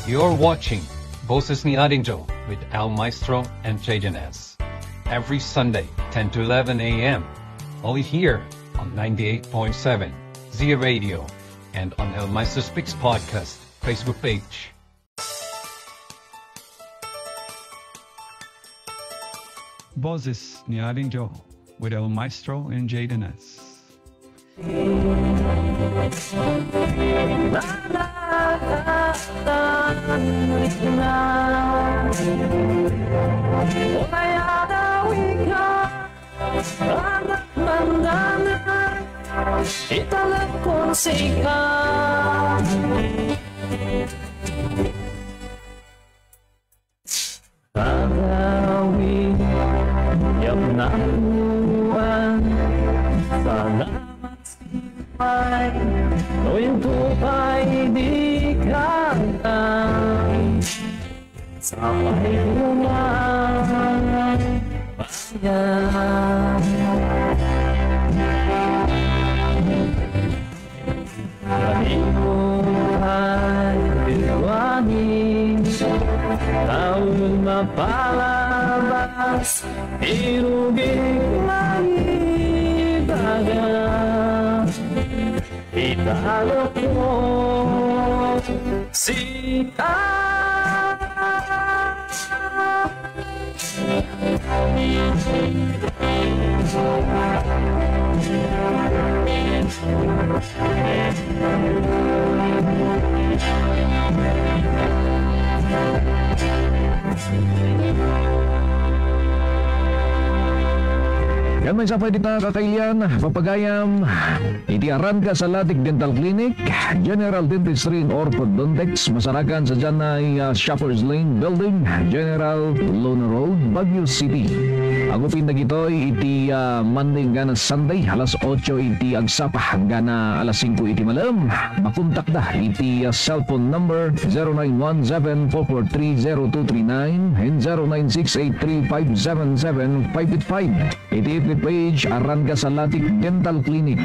You're watching Boses ni Adinjo with Al Maestro and Jadenez. Every Sunday, 10 to 11 a.m. Only here on 98.7 Z Radio and on El Maestro Speaks Podcast Facebook page. Boses ni Adinjo with El Maestro and Jadenez. Agawin yung nakuhan, salamat ay tuwing tupay di kantang sa pahihungan bayan. Kalimutan diwanin taon mapalabas iruging maibaga italo ko sita. Yan may sapay dita kakailian, papagayam, itiaran ka sa Latic Dental Clinic, General Dentistry and Orthodontics, masarakan sa dyan ay Shoppers Lane Building, General Luna Road, Baguio City. Ang upin na gito'y iti Monday hanggang Sunday, alas 8 iti agsapa hanggang alas 5 iti malam. Makontak da iti cellphone number 0917-443-0239 and 0968-3577585. Iti page aran ka sa Latic Dental Clinic.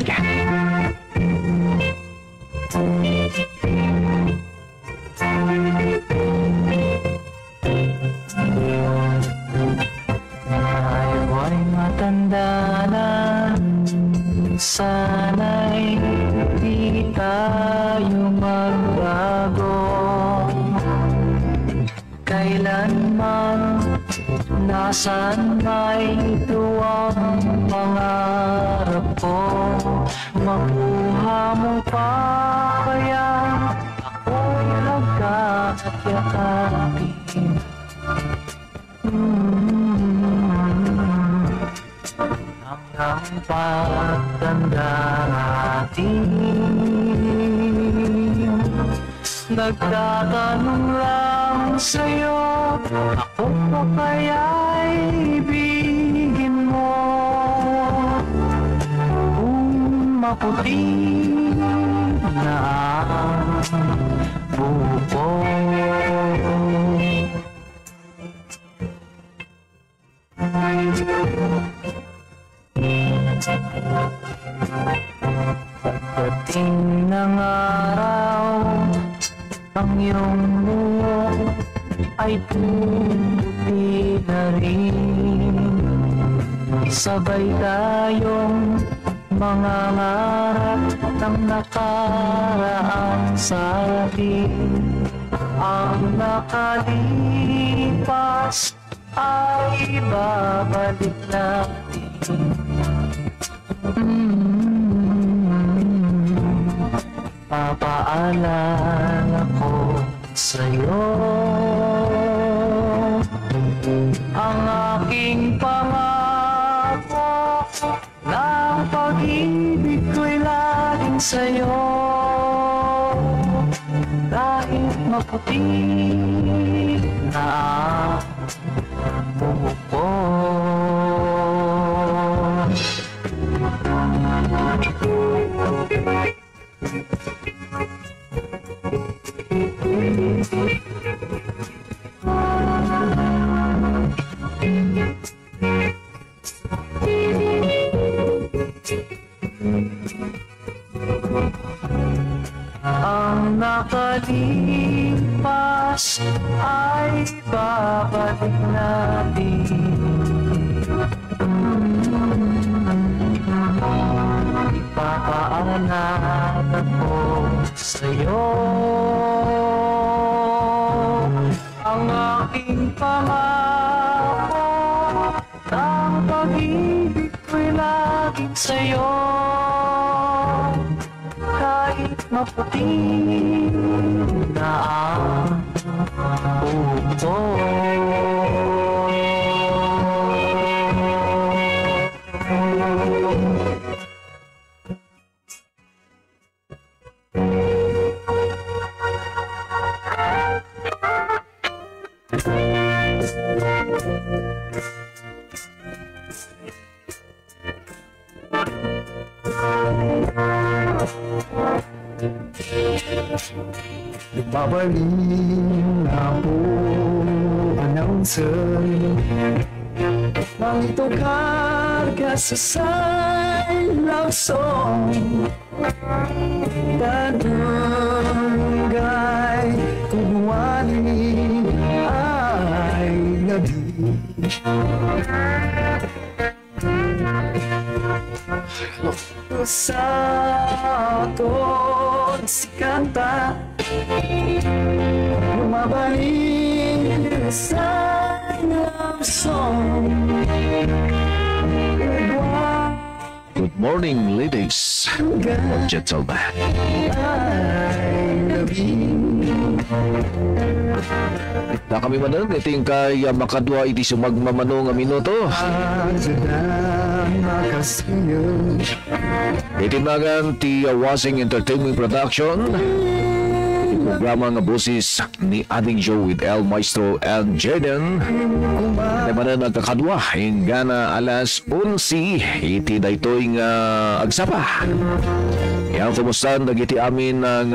Ay matanda na, sana'y di tayo magbago. Kailanman nasaan may tuwang pangarap ko, makuha mo pa kaya ako'y nagkakakyakapin. Hanggang pagtanda natin, nagtatanong lang sa'yo, ako pa kaya'y ibigin mo? Kung maputi na ang buko, pagdating ng araw, ang iyong buhok ay puputi na rin. Sabay tayong mga ngarap ng nakaraan sa atin. Ang nakalipas ay babalik natin. Papaalala ko sa'yo ang aking pangako ng pag-ibig ko'y laging sa'yo. Kahit maputi na ang buhok ko, Ang nakalipas ay babalik natin. Ipapaalala ko sa'yo ang aking pangako, ang pag-ibig ko'y laging sa'yo. Kahit maputi na ang puso. Babaling na po, announcer, nang itokar ka sa love song. Barangay Kubuani ay gabi. Sa aton si kanta, lumabalik sa love song. Good morning, ladies and gentlemen. Na kami manan, iting kay makadwa iti sumagmamano nga minuto. Itimagan ti Wasing Entertainment Production. Programa nga boses ni Ading Joe with El Maestro and Jaden. Naman na nagkakadwa hingga alas 11 iti daytoy nga agsapa. Yang kumusta nagiti amin ng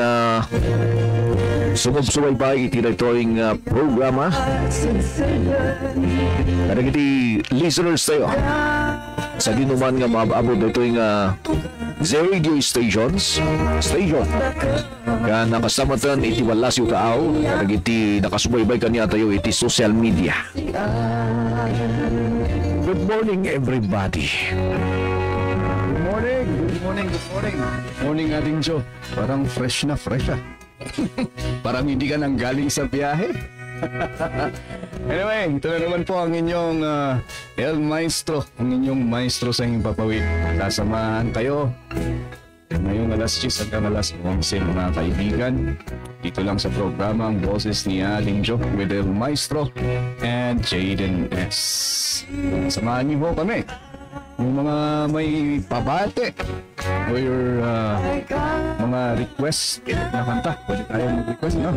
sumubsubay pa iti daytoy nga programa. Nagiti listeners tayo sa dinuman nga maabot daytoy nga radio stations ka nakasamatan iti walasyo tao nagiti nakasubaybay kanya tayo iti social media. Good morning everybody. Good morning. Morning, Ading Joe. Parang fresh na. Parang hindi ka nang galing sa biyahe. Anyway, ito na naman po ang inyong El Maestro, ang inyong maestro sa inyong papawid. Sasamahan tayo ngayong alas 10 hanggang alas 11 mga kaibigan. Dito lang sa programa ang boses ni Ading Joe with El Maestro and Jaden S. Samahan niyo po kami. Yung mga may pabate o your mga request na kanta, pwede tayong mag-request, no?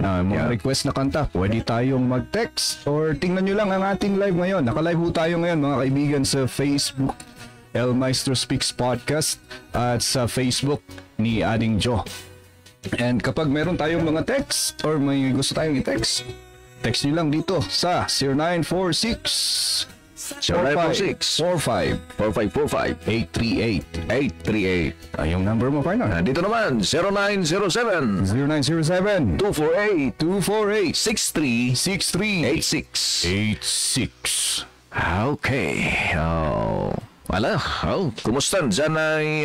Mga request na kanta, pwede tayong mag-text or tingnan nyo lang ang ating live ngayon. Naka-live po tayo ngayon mga kaibigan sa Facebook El Maestro Speaks Podcast at sa Facebook ni Ading Joe. And kapag meron tayong mga text or may gusto tayong i-text, text nyo lang dito sa 0946 4545 838 yung number mo, partner. Dito naman 0907 0907 248 63 86. 86. Okay. Wala. Kumusta? Diyan ay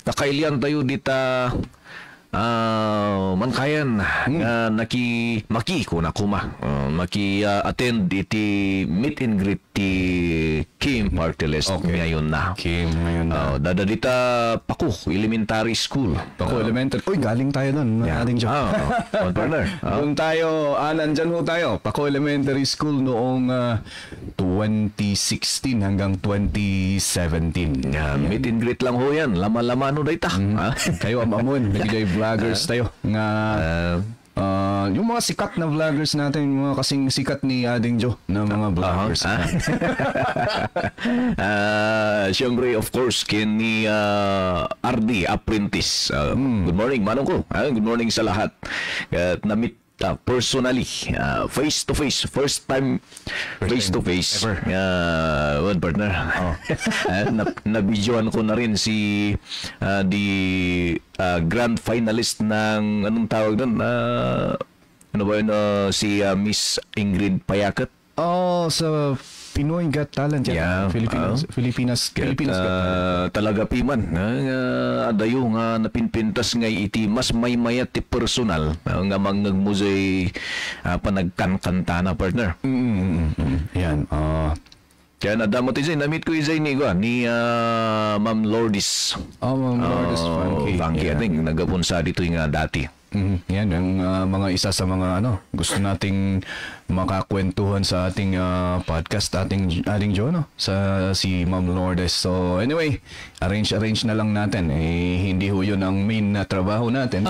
nakailian tayo dita mankayan maki attend iti meet and greet ti Kim Parteles ngayon na. Dada dita Paku Elementary School. Paku Elementary. Uy, galing tayo doon. Ating job. Partner. Doon tayo, nandyan ho tayo. Paku Elementary School noong 2016 hanggang 2017. Meet and greet lang ho yan. Lama-lama no dayta. Kayo amamon. Nagigay vloggers tayo. Nga yung mga sikat na vloggers natin, yung mga kasing sikat ni Ading Joe na mga vloggers. Siyempre, of course, ni RD Apprentice. Good morning, manong ko. Good morning sa lahat. Na-meet personally, face to face, first time face to face. Well, partner. Nabidyoan ko na rin si the grand finalist ng anong tawag doon? Ano ba yun? Si Miss Ingrid Payakat. Sa Pinoy Got Talent yan. Filipinas Got Talent. Talaga piman. Adayo nga napinpintas ngay iti mas may mayat ti personal nga mangagmusay panagkankanta na partner. Yan. Kaya nadamot izay, na-meet ko izay ni Ma'am Lourdes. Ma'am Lourdes Funky. I think nagapunsa dito yung dati. Yan ang mga isa sa mga gusto nating makakwentuhan sa ating podcast ating Joe sa si Ma'am Lourdes. So anyway, arrange na lang natin. Hindi ho yun ang main na trabaho natin.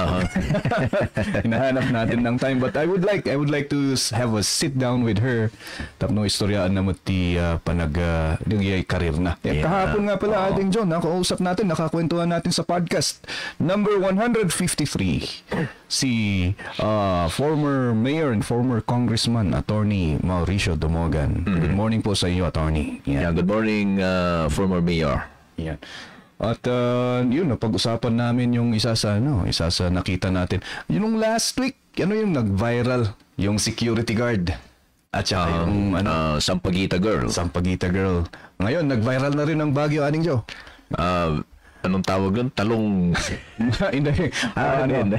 Hinahanap natin ng time, but I would like to have a sit down with her. Tapno istoryaan na mo ti yung karir na. Kahapon nga pala ating Joe, nakausap natin, nakakwentuhan natin sa podcast number 153. Si former mayor and former congressman Attorney Mauricio Dumogan. Good morning po sa iyo, Attorney. Yeah, good morning, former mayor. Yan. At yun, napag-usapan namin yung isa sa nakita natin. Yung last week, yung nag-viral, yung security guard. At saka yung Sampaguita Girl. Sampaguita Girl. Ngayon, nag-viral na rin ang Baguio, Aning Joe. Anong tawag yun? Talong... Hindi.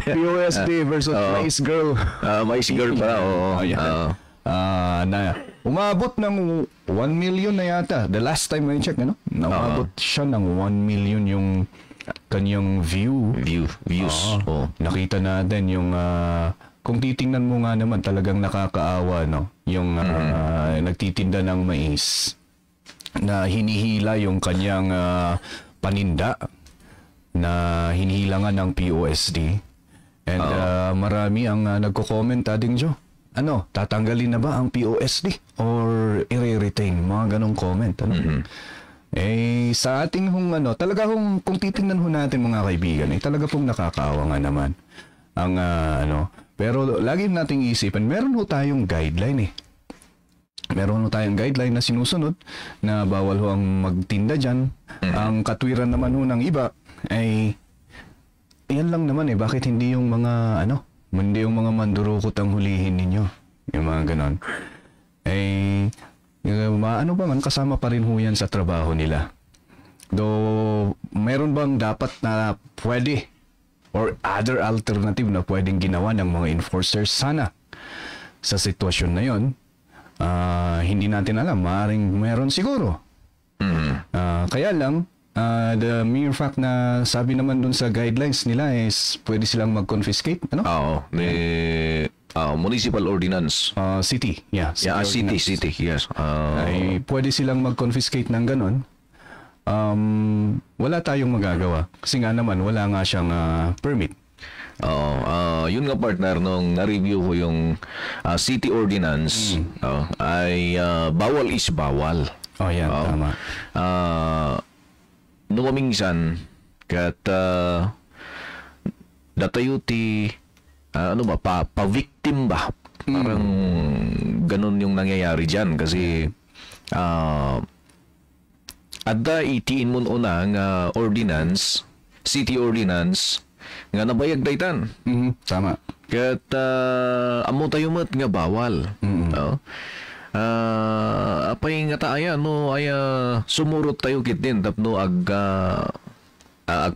POSD versus Mais Girl. Mais Girl pa, oo. Na umabot ng 1 million na yata. The last time I check, umabot siya ng 1 million yung kanyang views. Nakita natin yung kung titingnan mo nga naman, talagang nakakaawa, yung nagtitinda ng mais na hinihila yung kanyang paninda na hinihilangan ng POSD. And marami ang nagko-comment, Ading Joe. Tatanggalin na ba ang POSD or i-retain? Mga ganong comment. Sa ating talaga kung titingnan ho natin mga kaibigan, talaga pong nakakaawa nga naman. Ang pero lagi nating isipin, meron ho tayong guideline Meron tayong guideline na sinusunod na bawal ho ang magtinda dyan. Ang katwiran naman ho ng iba ay yan lang naman bakit hindi yung mga hindi yung mga mandurukot ang hulihin ninyo, yung mga ganon. Ano ba man, kasama pa rin ho yan sa trabaho nila. Though meron bang dapat na pwede or other alternative na pwedeng ginawa ng mga enforcers sana sa sitwasyon na yon? Hindi natin alam, maaaring meron siguro. Kaya lang, the mere fact na sabi naman dun sa guidelines nila is pwede silang mag-confiscate, municipal ordinance. City, yeah. City, yes. Ay pwede silang mag-confiscate ng ganon. Wala tayong magagawa kasi nga naman wala nga siyang permit. Yun nga partner, nung na-review ko yung city ordinance, ay bawal is bawal. Yan, tama. Nung minsan, kat datayo ti, pa-victim ba? Parang ganun yung nangyayari dyan kasi adda itiin mo unang ordinance, city ordinance, nga nabayag daytan. Tama. Kat amo tayo mat nga bawal. Apay nga taaya sumurot tayo kit din tapno ag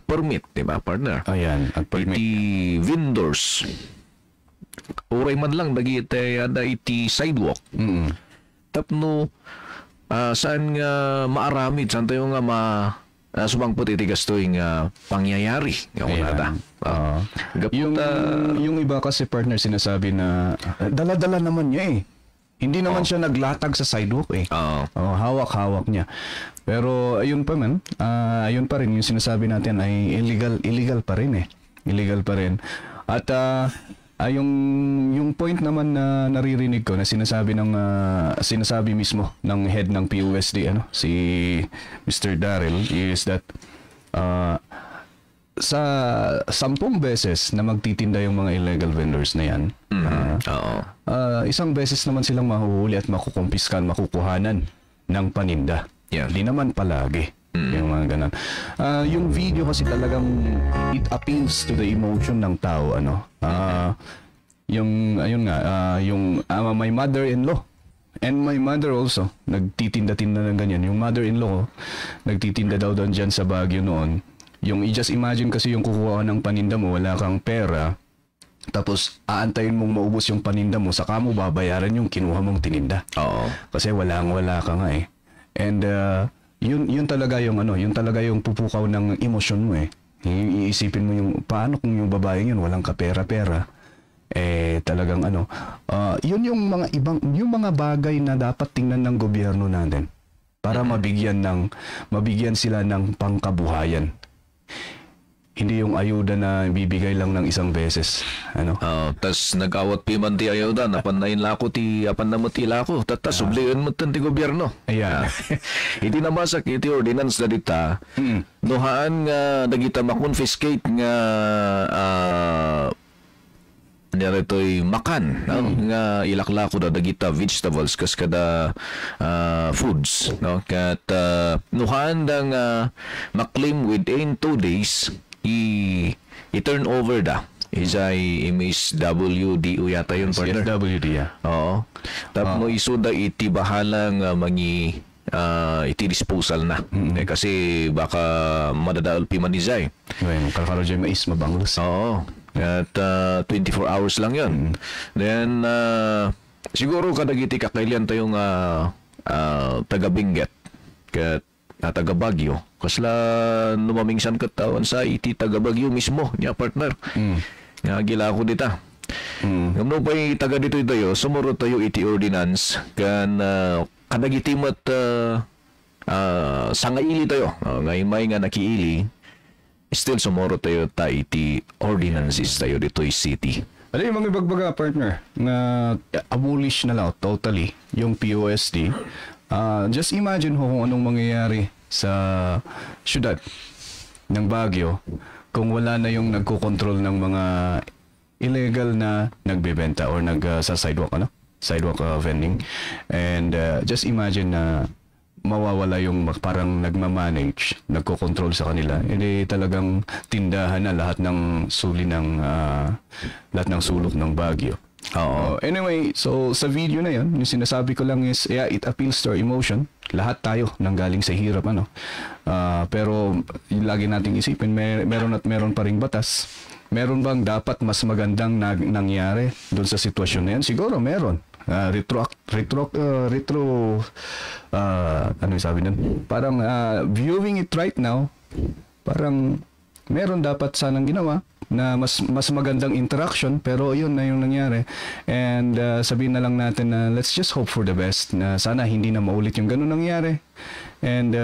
permit, di ba, partner? Ayan, ag permit. Iti vendors. Uray man lang dagiti iti sidewalk. Tapno saan nga maaramid, saan tayo nga sumangpot iti gastoy nga pangyayari nga unada. Yung iba kasi partner sinasabi na dala-dala naman niya Hindi naman siya naglatag sa sidewalk hawak-hawak niya. Pero ayun pa man, ayun pa rin yung sinasabi natin ay illegal pa rin Illegal pa rin. At yung point naman na naririnig ko na sinasabi mismo ng head ng PUSD si Mr. Daryl is that sa 10 beses na magtitinda yung mga illegal vendors na yan, Oo. Isang beses naman silang mahuhuli at makukumpiskan, makukuhanan ng paninda. Yeah. Hindi naman palagi. Yung mga ganun. Yung video kasi talagang it appeals to the emotion ng tao, ano. Yung ayun nga, yung my mother-in-law and my mother also nagtitinda-tinda ng ganyan. Yung mother-in-law ko nagtitinda daw doon diyan sa Baguio noon. Yung just imagine kasi yung kukuha ng paninda mo, wala kang pera. Tapos aantayin mong maubos yung paninda mo, saka mo babayaran yung kinuha mong tininda. Oo. Kasi wala ka nga eh. And yun talaga yung yun talaga yung pupukaw ng emosyon mo eh. Iisipin mo yung paano kung yung babaeng yun walang kapera-pera. Talagang yun yung mga bagay na dapat tingnan ng gobyerno natin para mabigyan sila ng pangkabuhayan. Hindi yung ayuda na bibigay lang ng isang beses. Tas nag-awat piman ti ayuda, napanayin lako ti apan na ti lako. Tatas, sublihan mo ti gobyerno. Ayan. Hindi na masak iti ordinance na dita. Nuhaan nga dagita makonfiscate nga nirito'y makan nga ilaklako da dagita vegetables kas kada foods, no? Kat nuhaan da nga maklaim within 2 days i-turn over da isay MSWDO yata yun, partner. SWD, yeah. Oo. Tapos mo isuda iti bahalang mangi iti disposal na. Kasi baka madadaol pimanizay. Well, kalkaro dyan mais mabanglos. Oo. At 24 hours lang yun. Then, siguro kadagiti kakailian tayong taga-Benguet kat taga Baguio. Kasla numamingsan katawan sa iti taga Baguio mismo, niya partner. Nga gila ko dita. Nung pa'y taga dito tayo, sumurot tayo iti ordinance kan kadagiti mat sangaili tayo. Ngayon may nga nakiili. Still sumoro tayo iti ordinances tayo dito city. Ano yung mga ibagbaga, partner, na abolish na lang totally yung POSD. Just imagine kung anong mangyayari sa syudad ng Baguio kung wala na yung nagko-control ng mga illegal na nagbebenta or sa sidewalk, sidewalk vending. And just imagine na mawawala yung parang nagmamanage, nagko-control sa kanila. Hindi talagang tindahan na lahat ng sulok ng Baguio. Anyway, so sa video na yun, yung sinasabi ko lang is, yeah, it appeals to our emotion. Lahat tayo nanggaling sa hirap, pero lagi nating isipin, meron pa ring batas. Meron bang dapat mas magandang nangyari doon sa sitwasyon na yan? Siguro meron. Ano yung sabi nun? Parang viewing it right now, parang meron dapat sanang ginawa na mas magandang interaction, pero yun na yung nangyari. And sabihin na lang natin na let's just hope for the best, na sana hindi na maulit yung ganun nangyari. And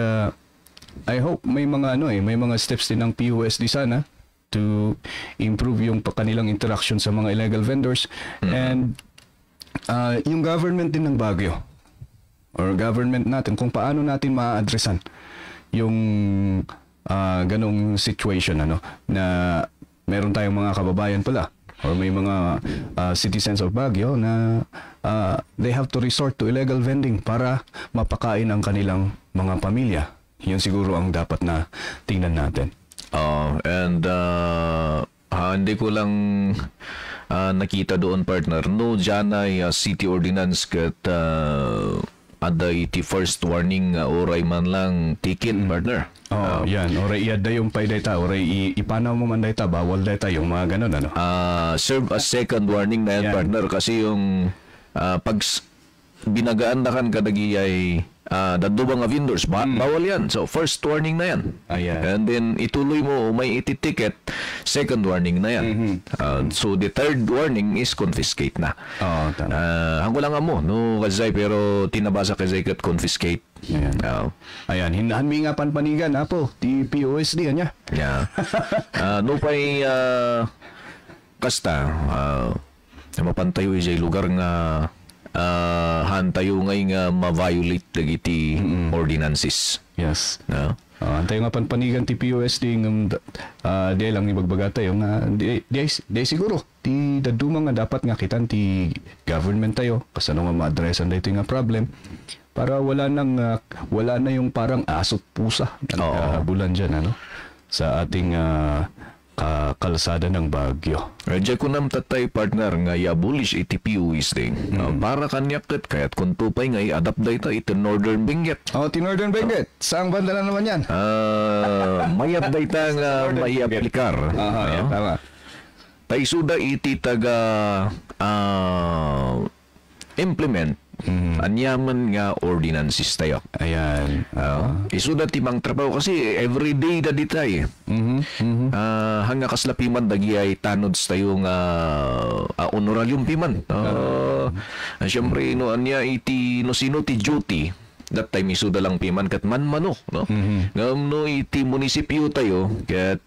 I hope may mga may mga steps din ng POSD sana to improve yung kanilang interaction sa mga illegal vendors. And yung government din ng Baguio or government natin, kung paano natin ma-addressan yung ganong situation na meron tayong mga kababayan pala or may mga citizens of Baguio na they have to resort to illegal vending para mapakain ang kanilang mga pamilya. Yun siguro ang dapat na tingnan natin. And hindi ko lang nakita doon, partner, no dyan ay city ordinance kat ada iti first warning oray man lang ticket, partner. Yan. Oray iada yung pay data, oray ipanaw mo man data, bawal data, yung mga ganun, serve as second warning na yan, partner, kasi yung pag binagaan na kan kadagi ay daddo nga vendors, bawal yan. So first warning na yan. And then ituloy mo may iti-ticket, second warning na yan. So the third warning is confiscate na. Hangko lang mo no kazay, pero tinabasa kazay kat confiscate. Ayan, hindahan mi nga panpanigan apo ti POSD anya. No pay kasta mapantayo ijay lugar nga hantayo ngay nga ma-violate dagiti ordinances. Yes. Antayo nga panpanigan ti POSD ng di lang ibagbaga tayo nga di siguro ti daduma nga dapat nga kitan ti government tayo kasano nga ma-addressan dito nga problem para wala na yung parang asot pusa na bulan dyan ano sa ating kalsada ng Baguio. Radya ko nam tatay partner nga i-abolish iti PUWs ding. Para kanyakit kaya't kung tupay nga i-adapt dito iti Northern Benguet. Ti Northern Benguet. Saang banda na naman yan? Mayat dito nga may aplikar. Yan, tama. Taisuda iti taga implement anyaman nga ordinances tayo. Ayan. Isuda timang trabaho kasi everyday da ditay. Hanga kaslapiman dagi ay tanods tayo nga honorarium piman. Siyempre no anya iti no sino ti duty that time isuda lang piman kat manmano no. Ngam no iti munisipyo tayo kat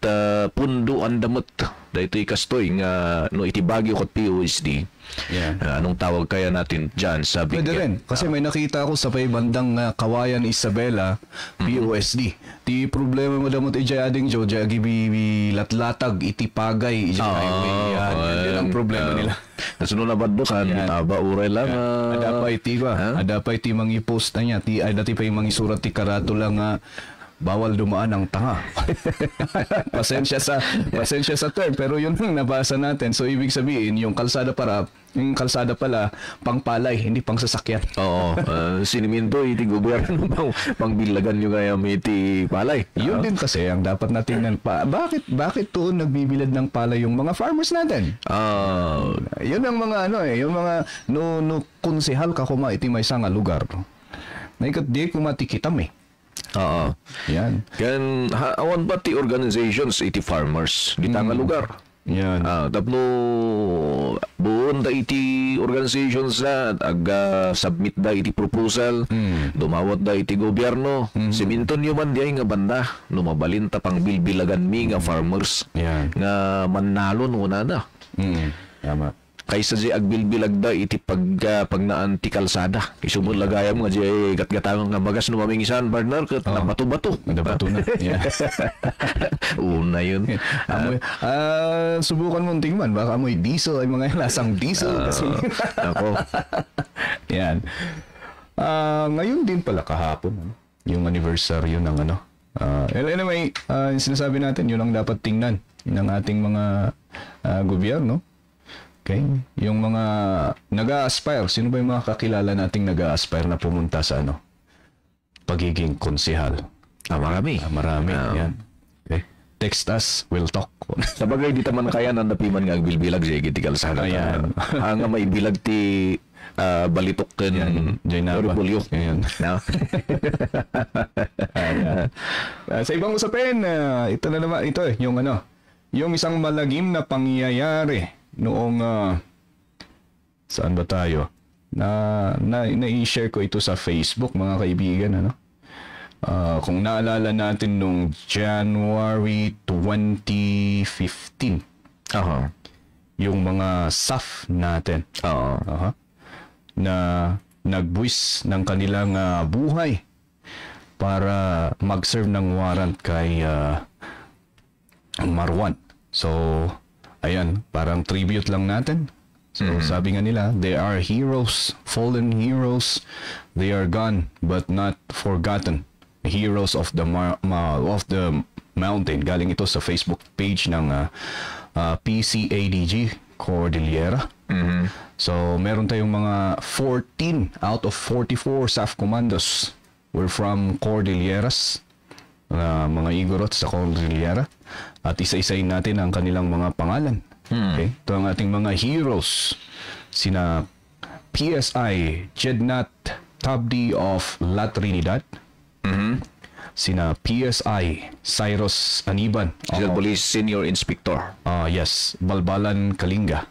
pundo andamot daytoy kastoy nga no iti Baguio kat PUSD. Yeah. Anong tawag kaya natin dyan sa Pwede rin. Kasi may nakita ako sa bandang Kawayan Isabela, PUSD. Di problema mo damot ijay ading jo, jay gibi latlatag, iti pagay, ijay highway. Yan ang problema nila. Nasunod na badbukan, taba uray lang. Ada pa iti ba? Ada pa iti mga i-post na niya. Ada pa yung mga isurat ti karato lang bawal dumaan ang tanga. pasensya sa term pero yun ang nabasa natin. So ibig sabihin yung kalsada pala pangpalay, hindi pang sasakyan. Oo. Siniminto iti gobyerno pangbilagan yung kaya may iti palay. Yun din kasi ang dapat natin bakit tuon nagbibilad ng palay yung mga farmers natin? Yun ang mga yung mga no konsehal ka kuma iti may nga lugar. Naikat di kumatikitam Oo. Yan. Kan awan ba ti organizations iti farmers di nga lugar. Yan. Tapno buon da iti organizations na submit da iti proposal, dumawat da iti gobyerno, siminton yung man diay nga banda, numabalin ta pang bilbilagan mi nga farmers. Yan. Nga manalon una na. Tama. Kaysa di agbilbilag da iti pagnaan ti kalsada. Isumod lagayam nga di gatgatang nga magas no mamingisan partner ket nabato-bato. Nabato na. Yeah. Una yun. Amoy subukan mo tingman baka amoy diesel ay mga lasang diesel kasi. Ako. Yan. Ngayon din pala kahapon yung anniversary ng anyway, yung sinasabi natin yun ang dapat tingnan ng ating mga gobyerno. Okay? Yung mga nag-a-aspire, sino ba yung mga kakilala nating nag-a-aspire na pumunta sa pagiging konsehal? Marami. Marami. Yan. Okay. Text us, we'll talk. Sabagay, di taman kaya nandapiman nga agbilbilag siya gitikal sa Ayan. Nga may bilag ti balitok ken repulyo. Ayan. No? Sa ibang usapin, ito na naman, yung isang malagim na pangyayari noong saan ba tayo na-i-share ko ito sa Facebook mga kaibigan kung naalala natin nung January 2015 yung mga SAF natin na nagbuwis ng kanilang buhay para mag-serve ng warrant kay Marwan. So ayan, parang tribute lang natin. So sabi nga nila, they are heroes, fallen heroes. They are gone but not forgotten. Heroes of the mountain. Galing ito sa Facebook page ng PCADG Cordillera. So meron tayong mga 14 out of 44 SAF commandos were from Cordilleras. Mga Igorot sa Cordillera. At isa-isayin natin ang kanilang mga pangalan. Okay? Ito ang ating mga heroes. Sina PSI Jednat Tabdi of La Trinidad. Sina PSI Cyrus Aniban. Police Senior Inspector. Yes. Balbalan Kalinga.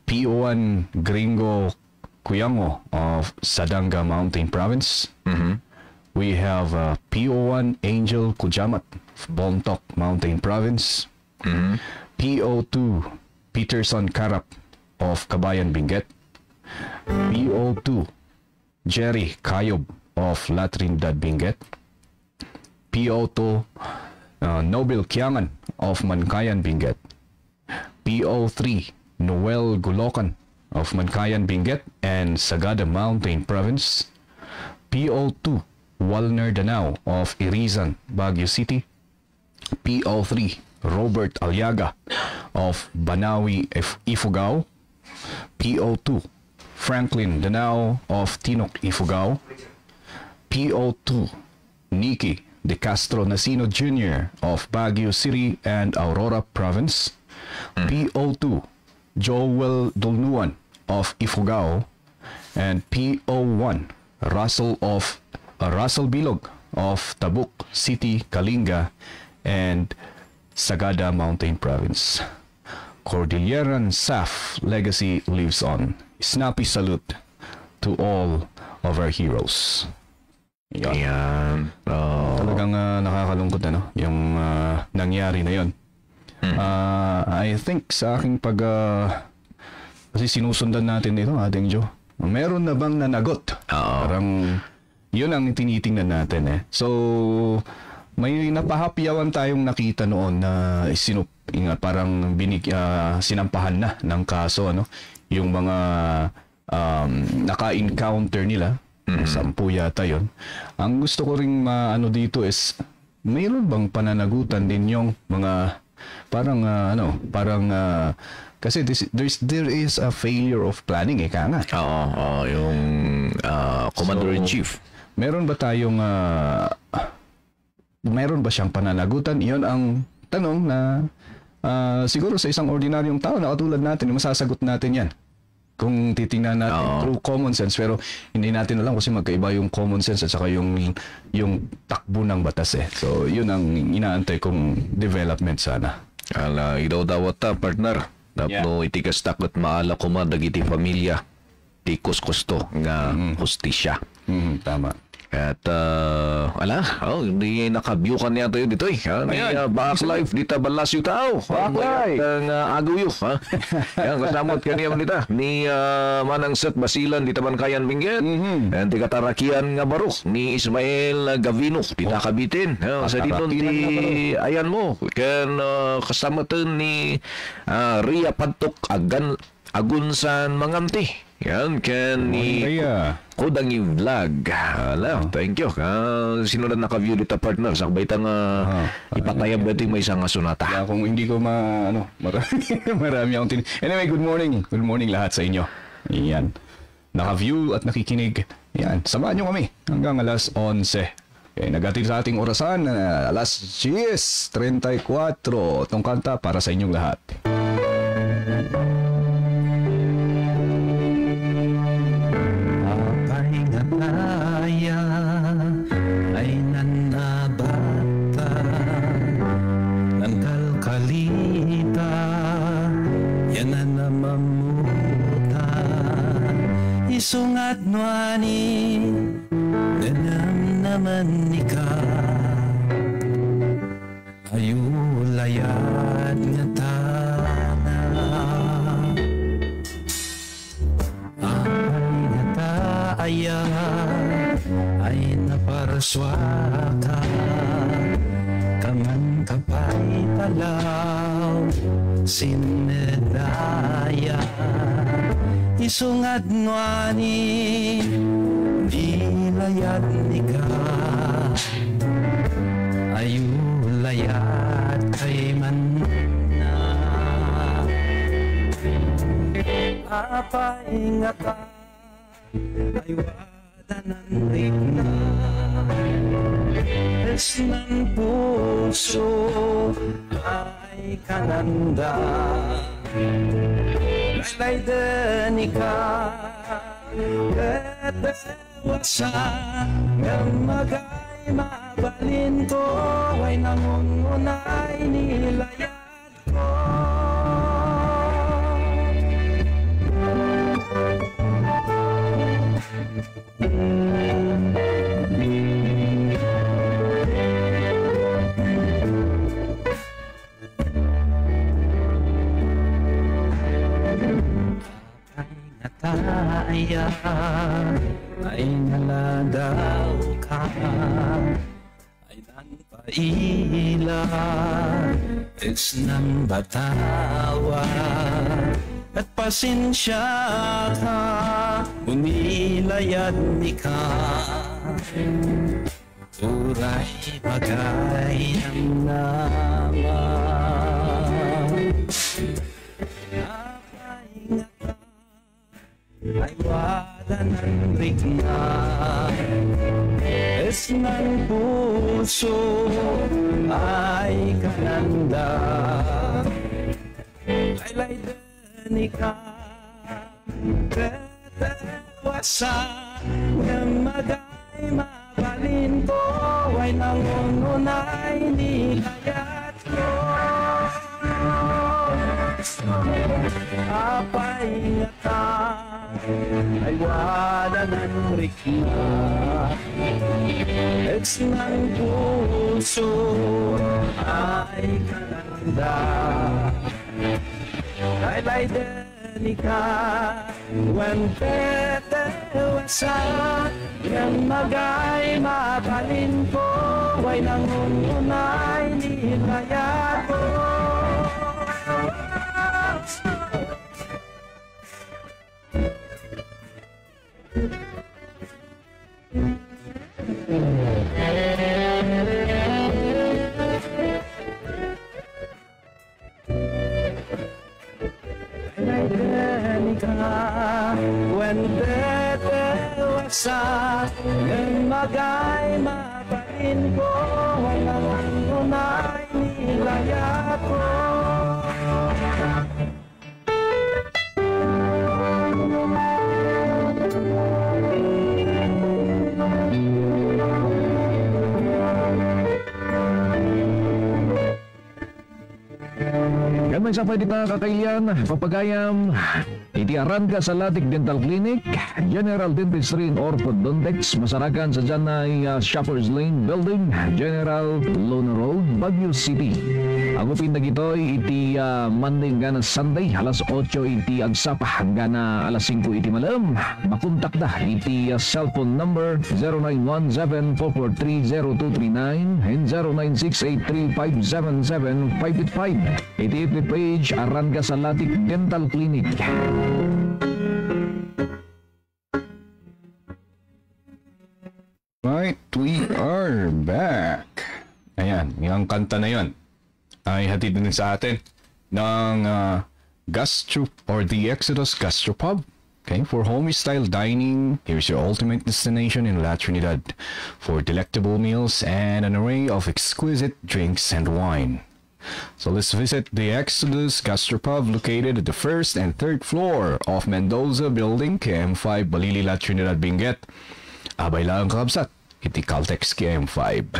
PO1 Gringo Kuyango of Sadanga Mountain Province. We have PO1 Angel Kujamat of Bontoc Mountain Province. PO2 Peterson Karap of Kabayan Benguet. PO2 Jerry Kayob of La Trinidad Benguet. PO2 Nobel Kiangan of Mankayan Benguet. PO3, Noel Gulocan of Mankayan, Benguet and Sagada Mountain Province. PO2, Walner Danao of Irizan, Baguio City. PO3, Robert Aliaga of Banawi, Ifugao. PO2, Franklin Danao of Tinok, Ifugao. PO2, Nikki De Castro Nasino Jr. of Baguio City and Aurora Province. PO2, Joel Dulnuan of Ifugao. And PO1, Russell Bilog of Tabuk City, Kalinga and Sagada Mountain Province. Cordilleran SAF legacy lives on. Snappy salute to all of our heroes. Ayan. Talagang nakakalungkot yung nangyari na yun. I think sa aking kasi sinusundan natin ito, ating Joe. Meron na bang nanagot? Parang yun ang tinitingnan natin So, may napahapyawan tayong nakita noon na parang sinampahan na ng kaso, yung mga naka-encounter nila. 10 yata yun. Ang gusto ko ring dito is, mayroon bang pananagutan din yung mga kasi there is a failure of planning nga. Yung Commander-in-Chief. Meron ba tayong meron ba siyang pananagutan? Iyon ang tanong na siguro sa isang ordinaryong tao na katulad natin, masasagot natin yan. Kung titingnan natin through common sense, pero hindi natin alam kasi magkaiba yung common sense at saka yung takbo ng batas So, yun ang inaantay kong development sana. Idaw dawat partner. Tapno itikas takot maala ko dagiti pamilya. Tikos kosto nga hustisya. Tama. At hindi naka-view ka niya tayo dito back life dita balas yu tao. Back life. Ang agaw yu. Yan, kasamot kaniya nita. Ni Manang Seth Basilan dita Mankayan, Benguet. And tikatarakian nga barok ni Ismael Gavino dita Kabitin. Sa dito ti ayan mo. Kan kasamatan ni Ria Padtok Agunsan Mangamti. Yan, kan ni Kodangi Vlog. Thank you. Sino na naka-view dito partner? Sakbay tang ipatayab natin may isang sunata. Kung hindi ko marami akong Anyway, good morning. Good morning lahat sa inyo. Yan. Naka-view at nakikinig. Yan. Samahan nyo kami hanggang alas 11. Okay, nag-atid sa ating orasan alas 10:34. Itong kanta para sa inyong lahat. Ay nanabata ng kalkalita, yan na namamuta, isungat nuani, ganam naman ika, ayulayat nga tana. Ay naparaswaka kaman kapay talaw sinedaya isungat nuani nilayat nika ayulayat kay man na apaingatan ay wadanan rin na es ng puso ay kananda laylay din ika etewasan ng magay mabalin ko ay nangungunay nilayat ko. Ay ay naladaw ka ay nanpaila es ng batawa pasensya ka, umilayad ni ka. Turay bagay ang naman. Napahinga ka, ay wala ng bigla. Es ng puso ay kananda. Laylay din ka, katawasan ng magay mabalin ko, ay nangungunay ni kayat ko. Apay-ingatan ay wala ng rikna. Eks ng puso ay kananda. Laylay din ka, when tetewasan ng magay mabalin ko, ay nangungunay ni kaya ko. When tetewasan ng magay mabalin ko, walang unay nilaya ko. Yan may sapay dita kakailian, papagayam, itiaran ka sa Latic Dental Clinic, General Dentistry and Orthodontics, masarakan sa dyan ay Shoppers Lane Building, General Luna Road, Baguio City. Ang upin na gito'y iti Monday hanggang Sunday, alas 8 iti agsapa hanggang alas 5 iti malam. Makontak da iti cellphone number 0917-443-0239 and 0968-3577585. Iti page aran ka sa Latic Dental Clinic. Right, we are back. Ayan, yung kanta na yun ay hatid din sa atin ng Gastro or the Exodus Gastropub. Okay, for homey style dining, here's your ultimate destination in La Trinidad for delectable meals and an array of exquisite drinks and wine. So let's visit the Exodus Gastropub located at the first and third floor of Mendoza Building, KM5, Balili, La Trinidad, Benguet. Abay lang kakabsat, iti Caltex KM5.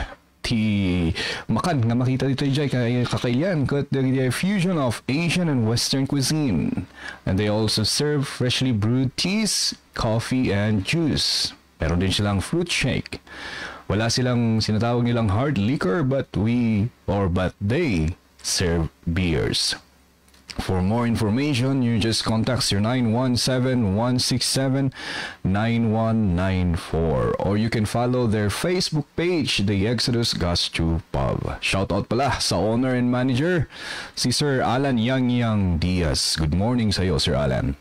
Ti makan nga makita dito dyan kay kakailian kat the fusion of Asian and Western cuisine. And they also serve freshly brewed teas, coffee, and juice. Meron din silang fruit shake. Wala silang sinatawag nilang hard liquor but they serve beers. For more information, you just contact your 917-167-9194 or you can follow their Facebook page, The Exodus Gastropub. Shout out pala sa owner and manager, si Sir Alan Yang Diaz. Good morning sa iyo, Sir Alan.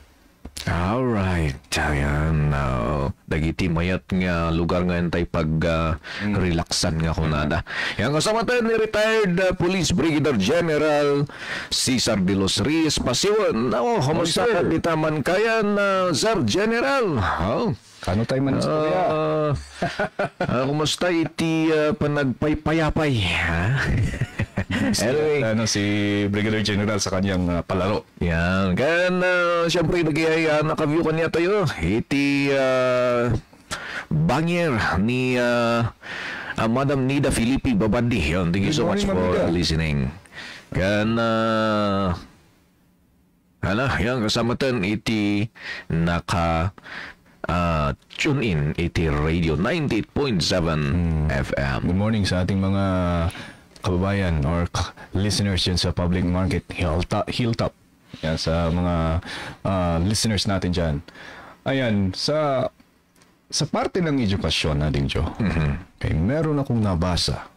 Alright, ayan. Dagiti mayat nga lugar nga tay relaxan nga kunada. Yang kasama tayo ni retired Police Brigadier General Cesar de los Reyes Pasiwan. Kamusta ka ditaman kayan, Sir General? Kano tayo man istorya? Kumusta iti panagpaypayapay? Anyway, si Brigadier General sa kanyang palaro. Yan. Kan, siyempre, nakaview ka niya tayo. Iti banger ni Madam Nida Filipi Babandi. Yan. Thank you so much for listening. Kan, yan, kasama tan iti tune in iti Radio 98.7 FM. Good morning sa ating mga kababayan or listeners dyan sa public market Hilltop. Yan, sa mga listeners natin dyan. Ayan, sa parte ng edukasyon natin, Joe. Okay, meron akong nabasa.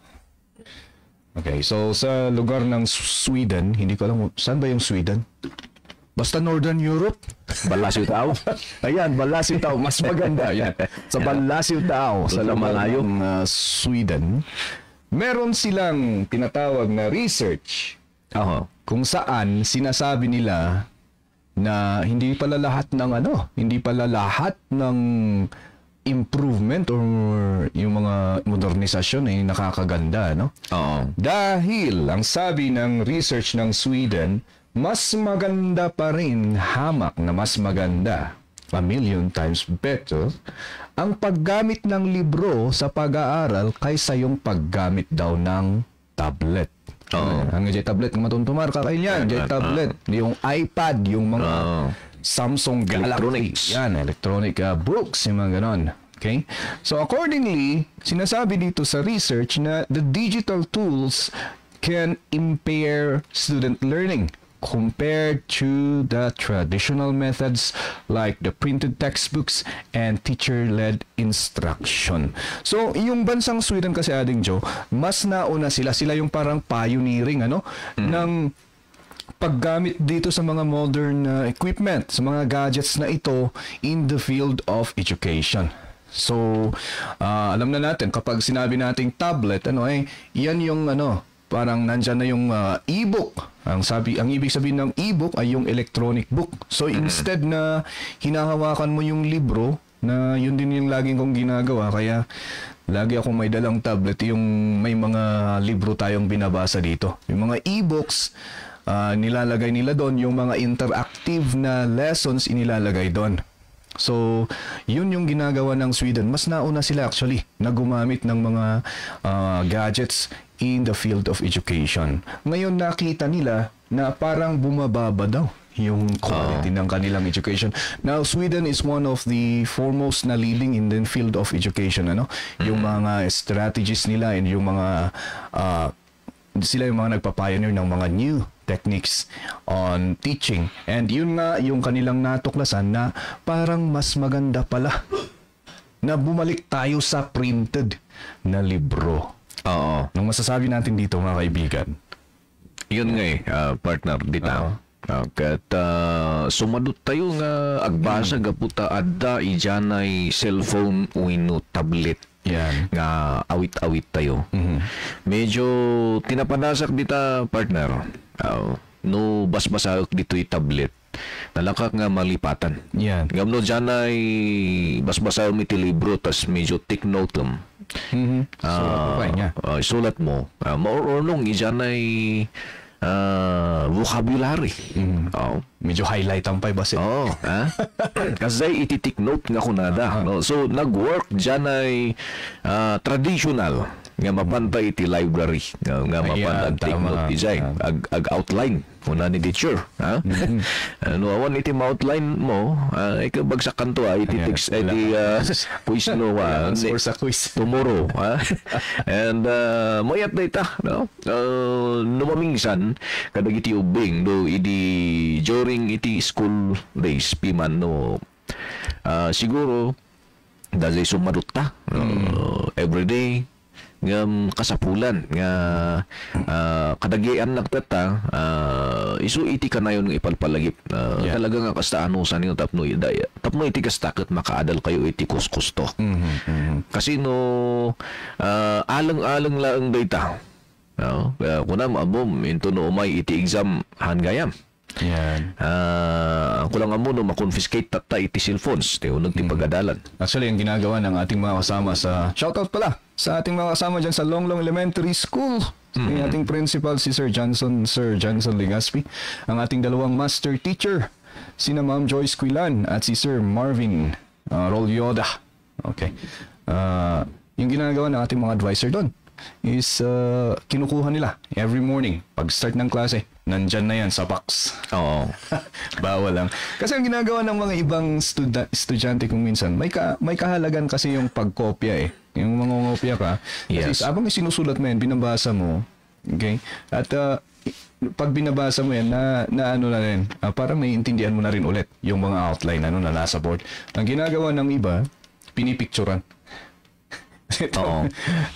Okay, so sa lugar ng Sweden, hindi ko alam, saan ba yung Sweden? Basta Northern Europe. Balasyo tao. Ayan, Balasio Tao. Mas maganda. Yan. Sa Balasio Tao, sa malayo. Sweden, meron silang tinatawag na research kung saan sinasabi nila na hindi pala lahat ng improvement or yung mga modernisasyon ay nakakaganda, no? Oo. Dahil ang sabi ng research ng Sweden, mas maganda pa rin, hamak na mas maganda, a million times better, ang paggamit ng libro sa pag-aaral kaysa yung paggamit daw ng tablet. Ang tablet, kung matuntumar ka kayo yan, tablet, yung iPad, yung mga Samsung Galaxy, yan, electronic books, yung mga ganon. Okay? So accordingly, sinasabi dito sa research na the digital tools can impair student learning compared to the traditional methods like the printed textbooks and teacher-led instruction. So, yung bansang Sweden kasi, Ading Joe, mas nauna sila yung parang pioneering ng paggamit dito sa mga modern equipment, sa mga gadgets na ito in the field of education. So, alam na natin kapag sinabi nating tablet, yan yung parang nandyan na yung e-book. Ang ibig sabihin ng e-book ay yung electronic book. So instead na hinahawakan mo yung libro, na yun din yung laging kong ginagawa, kaya lagi akong may dalang tablet, yung may mga libro tayong binabasa dito. Yung mga e-books, nilalagay nila doon, yung mga interactive na lessons inilalagay doon. So, yun yung ginagawa ng Sweden. Mas nauna sila actually na gumamit ng mga gadgets in the field of education. Ngayon nakita nila na parang bumababa daw yung quality ng kanilang education. Now, Sweden is one of the foremost na leading in the field of education. Yung mga strategies nila and yung mga sila yung mga nagpa-pioneer ng mga new techniques on teaching. And yun nga yung kanilang natuklasan na parang mas maganda pala na bumalik tayo sa printed na libro. Oo. Nung masasabi natin dito, mga kaibigan. Yun nga partner dito. Kat sumadot tayo nga agbasa gaputa adda ijanay cellphone uino tablet. Yan. Nga awit-awit tayo. Medyo tinapanasak dita partner. No basbasak dito yung tablet. Nalakak nga malipatan. Yan. Gamno dyan ay basbasak mo iti libro tas medyo take note lang. Sulat mo. Maurunong dyan ay vocabulary. Medyo highlight ang pay base. Kasi iti-take note nga kunada. So nag-work dyan ay traditional nga mapantay iti library nga mapantay take note design ag-outline una ni teacher awan iti ma-outline mo ikabagsak kanto iti text iti quiz answer sa quiz tomorrow and mayat data numamingsan kadag iti ubing do idi during iti school days piman siguro dahil sumadot ta everyday nga kasapulan nga kadagyan nagtata isu iti kanayon ng ipalpalagip talaga nga kasta anusan niyo tapno iti kastakot makaadal kayo iti kuskusto kasi alang-alang laang data kuna maabom into no umay iti exam hangayam. Yan. Ang kulang mo ma-confiscate tata iti cellphones unang tipagadalan. Actually, ang ginagawa ng ating mga kasama sa shoutout pala sa ating mga kasama dyan sa Longlong Elementary School. Yung ating principal si Sir Johnson Legaspi. Ang ating dalawang master teacher, sina Ma'am Joyce Quilan at si Sir Marvin Rolyoda. Okay. Yung ginagawa ng ating mga advisor doon is kinukuha nila every morning pag start ng klase. Nandyan na yan sa box. Oo. Bawal lang. Kasi ang ginagawa ng mga ibang estudyante kung minsan, may kahalagan kasi yung pagkopya Yung mangongopya ka. Kasi abang sinusulat mo yan, binabasa mo. Okay? At pag binabasa mo yan, na ano na rin, parang naiintindihan mo na rin ulit yung mga outline na nasa board. Ang ginagawa ng iba, pinipicturan.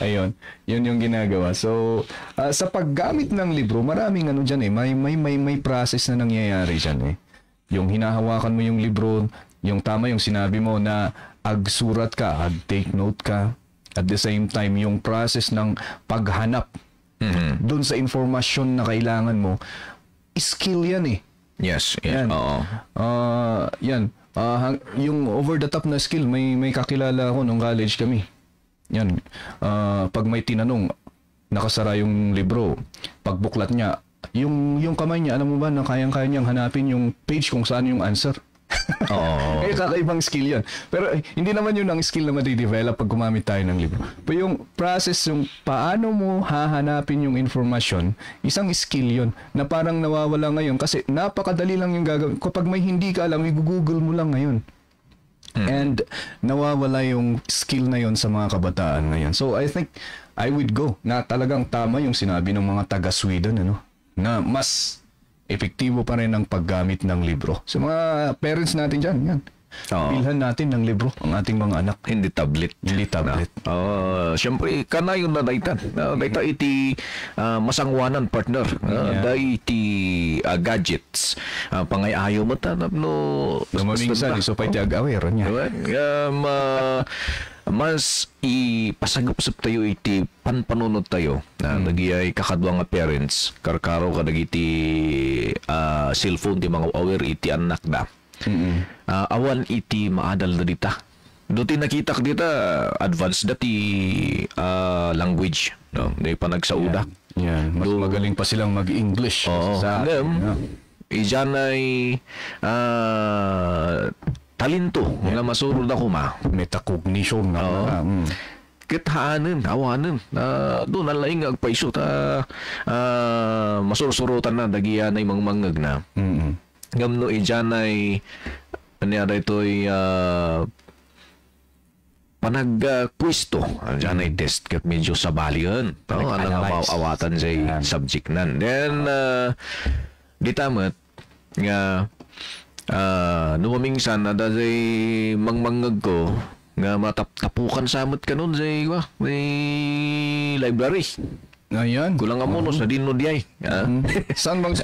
Ayun, yun yung ginagawa. So, sa paggamit ng libro, maraming dyan may process na nangyayari dyan yung hinahawakan mo yung libro, yung tama yung sinabi mo na agsurat ka, ag-take note ka. At the same time, yung process ng paghanap dun sa informasyon na kailangan mo, skill yan eh. Yes. Yan. Oo. Yan. Yung over the top na skill, may kakilala ako nung college kami. Yan. Pag may tinanong, nakasara yung libro. Pagbuklat niya, yung kamay niya, alam mo ba na kayang-kaya niyang hanapin yung page kung saan yung answer? Oo. Kaya kakaibang skill yan. Pero hindi naman yun ang skill na madidevelop pag gumamit tayo ng libro. Pero yung process, yung paano mo hahanapin yung informasyon, isang skill yun na parang nawawala ngayon kasi napakadali lang yung gagawin. Kapag may hindi ka alam, i-google mo lang ngayon. And nawawala yung skill na yon sa mga kabataan ngayon. So I think I would go na talagang tama yung sinabi ng mga taga-Sweden, ano, na mas epektibo pa rin ang paggamit ng libro. Sa mga parents natin dyan, yan. Oo. Bilhan natin ng libro ang ating mga anak. Hindi tablet. Hindi tablet. Siyempre, kanayon na daytan. Dayta iti masangwanan, partner. Day iti gadgets. Pangayayo mo tanap no. Lumaminsan, iso pa iti ag-aware niya. Mas ipasagap-sap tayo iti panpanunod tayo na nagiyay kakadwa nga parents karkaro kadag iti cellphone ti mga aware iti anak da. Awan iti maadal na dita. Doon nakita ka dita advanced dati language, no? Di pa nagsauda. Yan. Mas magaling pa silang mag-English. Sa iyan ay talento nga masurod ako metacognition na. Kithaanin, awanin. Doon na laing agpaiso ta masurusurutan na dagiyan ay mangmangag na. Ngamno iyan ay ano ito'y panagpwisto. Diyan ay test kat medyo sabalian. Ano nga awatan sa subject nan. Then, di tamat nga numamingsan na dahil mangmangag ko nga mataptapukan samot ka nun sa library. Ayan. Kulang mo no sa dinno di ay. Saan bang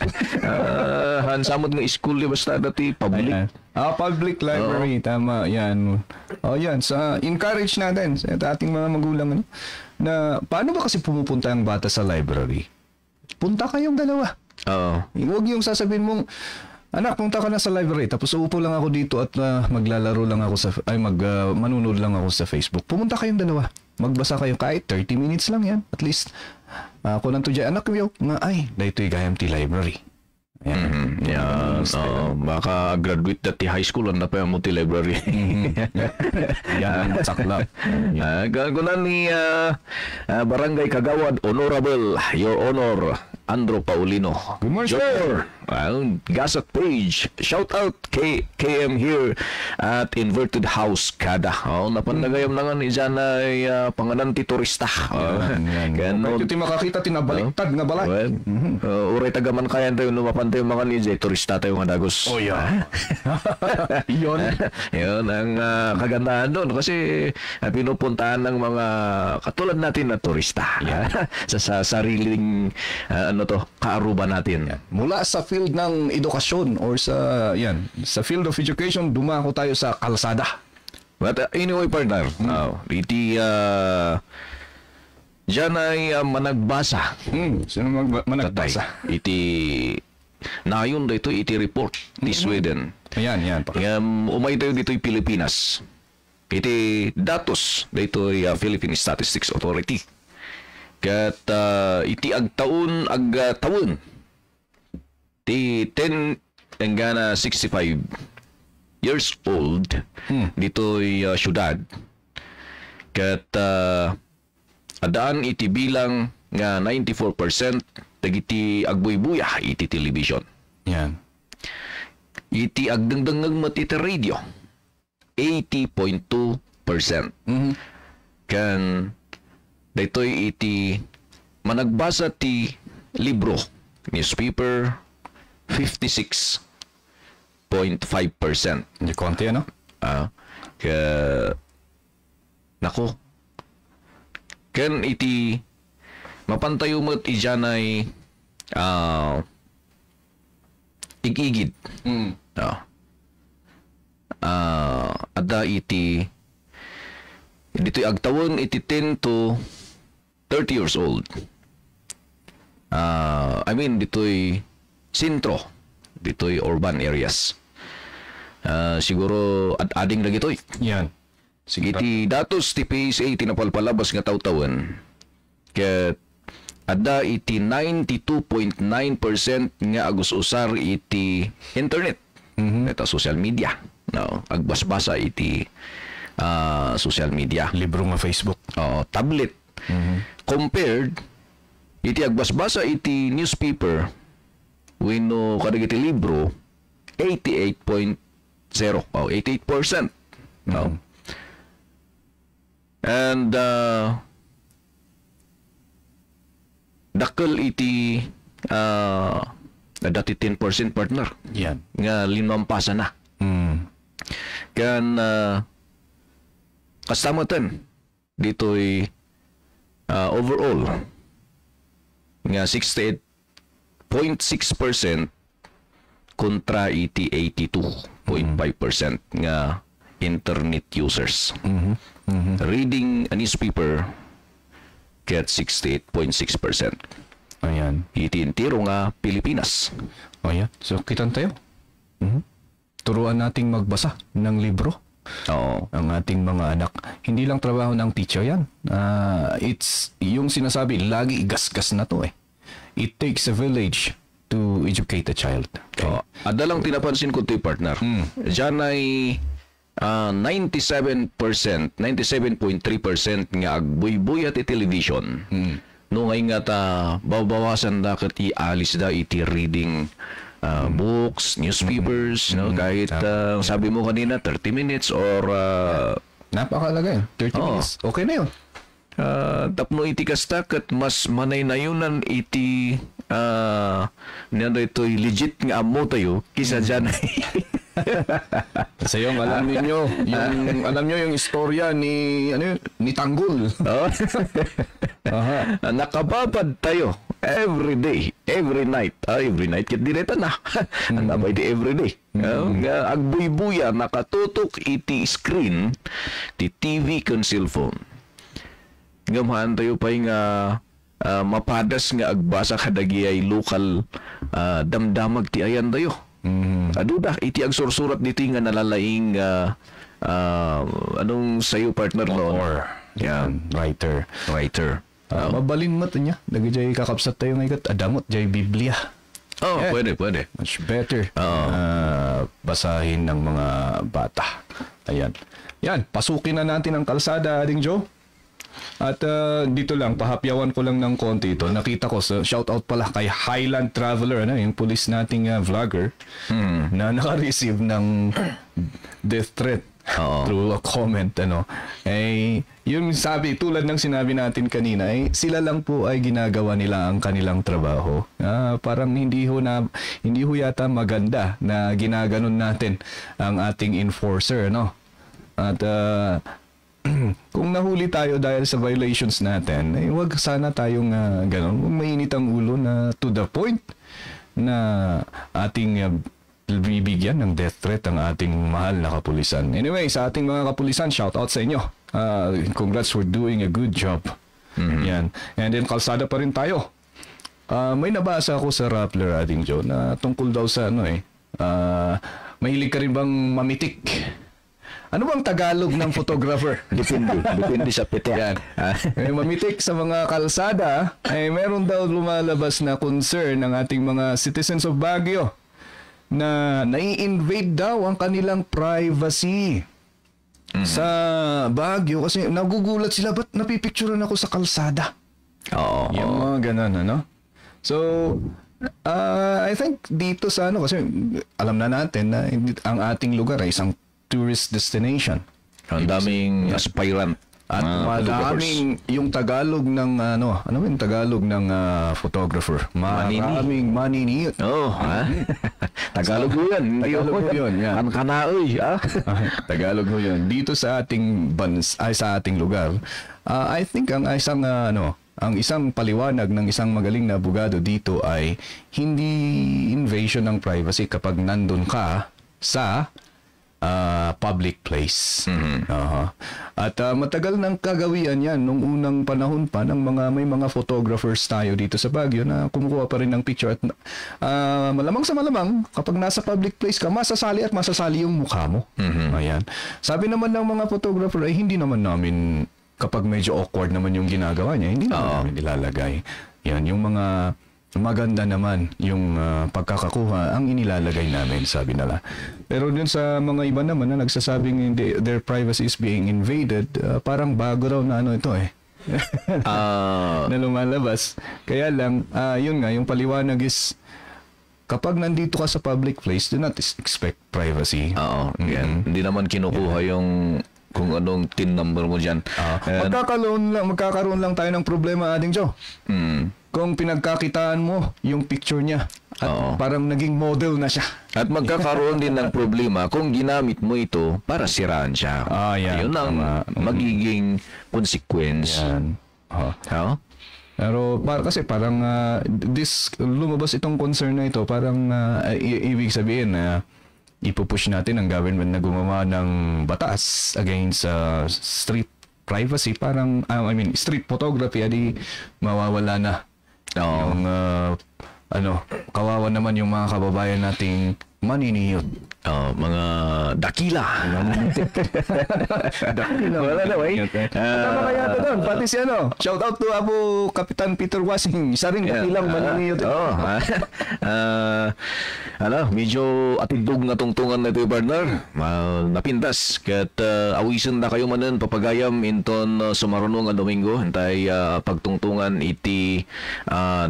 Han samot ng school di basta dati public. Public library, tama. Yan. Yan, sa encourage natin sa ating mga magulang, ano, na paano ba kasi pumupunta ang bata sa library? Punta kayong dalawa. Huwag yung sasabihin mong, anak, punta ka na sa library, tapos uupo lang ako dito at maglalaro lang ako manunod lang ako sa Facebook. Pumunta kayong dalawa. Magbasa kayo kahit 30 minutes lang yan. At least, ako nang tudya, anak ko nga, ay, dahito gayam ti library. Yan. Baka graduate dati high school ang napaya mo ti library. Yan, saklap. Gagawin ni Barangay Kagawad Honorable Your Honor Andro Paulino. Good morning, sir. Gasat page. Shout out KM here at Inverted House Kada. Napanagayam na nga ni dyan ay pangalan ti turista. Medyo ti makakita tinabaliktad nga balay. Uray tagaman kaya tayo lumapan tayo mga ni dyan. Turista tayo nga dagos. Yun ang kagandahan doon. Kasi pinupuntahan ng mga katulad natin na turista. Sa sariling kaaruban natin. Mula sa field ng edukasyon or sa field of education, dumako tayo sa kalsada. But anyway, partner, iti dyan ay managbasa. Sino managbasa? Iti nayon dito iti report ni Sweden. Yan. Umay tayo dito Pilipinas. Iti datos dito Philippine Statistics Authority. Kat iti agtaon ti 10 hanggang 65 years old dito'y syudad. Kat adaan iti bilang nga 94% dagiti agbuy-buya iti television. Yan. Iti agdangdangag matiti radio 80.2%. Kan daytoy iti managbasa ti libro, newspaper 56.5%. Hindi konti, ano? Nako. Ken iti mapantayo mo iyan ay igigid. Ada iti dito'y agtawon iti 10 to 30 years old. Dito'y sentro, dito'y urban areas. Siguro ading lagi to'y. Yan. Sige. Iti datos ti PSA tinapalpalabas nga taw-tawen. Ket ada iti 92.9% nga agus usar iti internet. Ito social media. Agbasbasa iti social media. Libro nga Facebook. Tablet. Compared iti agbasbasa iti newspaper wenno kadag iti libro 88.0 88%. And dakkel iti dati 10% partner. Yan. Nga limampasa na. Kan kasamatan dito'y overall nga 68.6% kontra iti 82.5% nga internet users. Reading a newspaper get 68.6%. Ayan. Iti intiro nga Pilipinas. Ayan. So, kitan tayo. Turuan nating magbasa ng libro. Oo. Ang ating mga anak. Hindi lang trabaho ng teacher yan. It's yung sinasabi, lagi gasgas na to eh. It takes a village to educate a child. Okay? Ada lang tinapansin ko ito'y partner. Diyan ay 97.3% nga agbuy-buy at television. No ngay nga ta babawasan da ket ialis da iti reading books, newspapers, kahit sabi mo kanina 30 minutes or napakalaga yun. 30 minutes. Okay na yun. Tapno iti kasta ket mas manay-nayunan iti nando ito'y legit nga amo tayo kisa dyan ay Kasi yung alam niyo yung istorya ni Tanggol. Nakababad tayo every day, every night kit direta na. Anabay di every day. Nga agbuy-buya nakatutok iti screen ti TV ken cellphone. Ngamahan tayo pa nga mapadas nga agbasa kadagi ay local damdamag ti ayan tayo. Aduda iti agsursurat dito nga nalalaing anong sayo partner no? Yan, writer. Mabalin mo niya. Nagajay kakapsat tayo ngayon adamot jay Biblia. Pwede. Much better. Basahin ng mga bata. Ayan. Yan, pasukin na natin ang kalsada, Ading Joe. At dito lang, pahapyawan ko lang ng konti ito. Nakita ko, shout out pala kay Highland Traveler, yung police nating vlogger na naka-receive ng death threat through a comment. Yung sabi, tulad ng sinabi natin kanina, sila lang po ay ginagawa nila ang kanilang trabaho. Parang hindi ho yata maganda na ginaganon natin ang ating enforcer. At kung nahuli tayo dahil sa violations natin, wag sana tayong gano'n. Mainit ang ulo na to the point na ating bibigyan ng death threat ang ating mahal na kapulisan. Anyway, sa ating mga kapulisan, shout out sa inyo. Congrats for doing a good job. Yan. And then, kalsada pa rin tayo. May nabasa ako sa Rappler, Ading Joe, na tungkol daw sa mahilig ka rin bang mamitik? Ano bang Tagalog ng photographer? Depende sa pete. Yan. Mamitik sa mga kalsada, ay meron daw lumalabas na concern ng ating mga citizens of Baguio na nai-invade daw ang kanilang privacy sa Baguio kasi nagugulat sila, ba't napipicturean ako sa kalsada? Yung mga ganun, So, I think dito sa kasi alam na natin na ang ating lugar ay isang tourist destination. Ang daming aspirant at maraming yung Tagalog ng yung Tagalog ng photographer. Maraming maniniyot. Tagalog ho yan. Tagalog ho yun. Ang kanaoy. Tagalog ho yun. Dito sa ating sa ating lugar, I think ang isang ang isang paliwanag ng isang magaling na abogado dito ay hindi invasion ng privacy kapag nandun ka sa public place. Aha. At matagal nang kagawian yan nung unang panahon pa ng may mga photographers tayo dito sa Baguio na kumukuha pa rin ng picture at malamang sa malamang kapag nasa public place ka, masasali yung mukha mo. Ayan. Sabi naman ng mga photographer ay hindi naman namin, kapag medyo awkward naman yung ginagawa niya, hindi naman namin nilalagay. Yan, yung mga maganda naman yung pagkakakuha ang inilalagay namin, sabi nila. Pero dun sa mga iba naman na nagsasabing their privacy is being invaded, parang bago raw na ito na lumalabas. Kaya lang, yun nga, yung paliwanag is kapag nandito ka sa public place, do not expect privacy. Oo, yan. Hindi naman kinukuha yung kung anong TIN number mo dyan. Magkakaroon lang tayo ng problema, Ading Joe. Kung pinagkakitaan mo yung picture niya at parang naging model na siya. At magkakaroon din ng problema kung ginamit mo ito para siraan siya. Yan. Yun ang magiging consequence. Yan. Pero kasi parang lumabas itong concern na ito, parang ibig sabihin na ipupush natin ang government na gumawa ng batas against street privacy, parang street photography, adi mawawala na yung kawawa naman yung mga kababayan nating maniniyot. Mga dakila. Wala na, wait. Tama kaya ito doon. Pati si shout out to Abu Kapitan Peter Wasing. Isa rin dakilang maniniyot. Medyo atidog na tungtungan na ito, partner. Napintas. Kat awisan na kayo manan papagayam inton sumarunong ang Domingo. Hintay pagtungtungan iti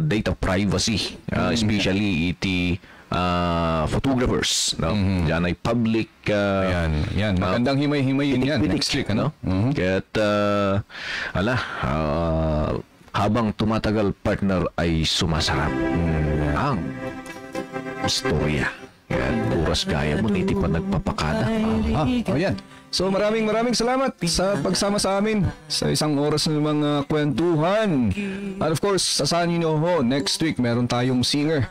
data privacy. Especially iti photographers, no? Yan ay public yan magandang himay-himayin yan next week, ano? Kaya't habang tumatagal, partner, ay sumasarap ang istorya. Yan, oras gaya mo niti pa nagpapakada. Yan. So maraming salamat sa pagsama sa amin sa isang oras ng mga kwentuhan. And of course, asahan niyo next week meron tayong singer.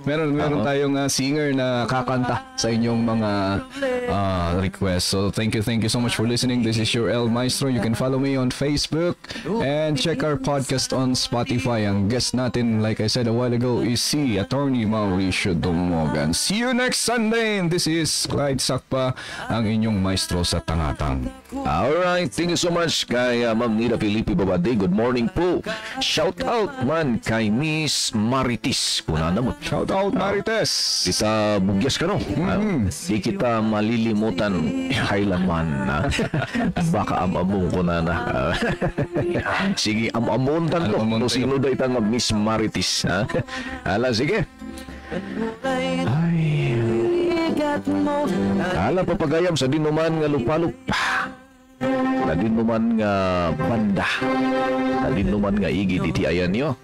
Meron tayong singer na kakanta sa inyong mga requests. So thank you so much for listening. This is your El Maestro. You can follow me on Facebook and check our podcast on Spotify. Ang guest natin, like I said a while ago, is si Attorney Mauricio Dumogan. See you next Sunday. And this is Clyde Sakpa, ang inyong maestro sa tangatang. Alright, thank you so much kay Ma'am Nida Felipe Babade. Good morning po. Shout out man kay Miss Marites. Una na mo. Shout out Marites. Kita bugyas ka, no? Di kita malilimutan kailanman. Baka amamong ko na. Sige, amamuntan ko. Kung sino daw itang Miss Marites. Sige. Ay. Papagayam sa dinuman nga lupalop. Sa dinuman nga banda. Sa dinuman nga igid iti ayan nyo.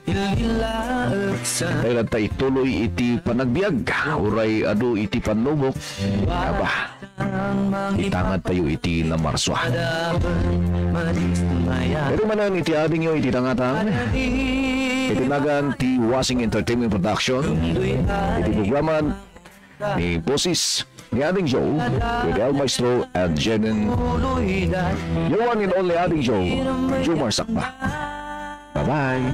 Kaya tayo tuloy iti panagbiag. Uray adu iti panubok. Aba, itangad tayo iti na marswa. Pero manan iti ading nyo iti tangatang. Itinagan ti Wasing Entertainment Production. Iti programan ni Boses ni Ading Joe with El Maestro and Jenin. Your one and only Ading Joe, Jomar Sakpa. Bye-bye.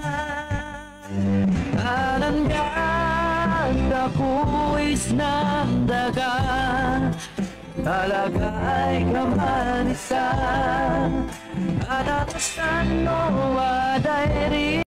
Talaga'y kamanisan at atasan mo aday rin.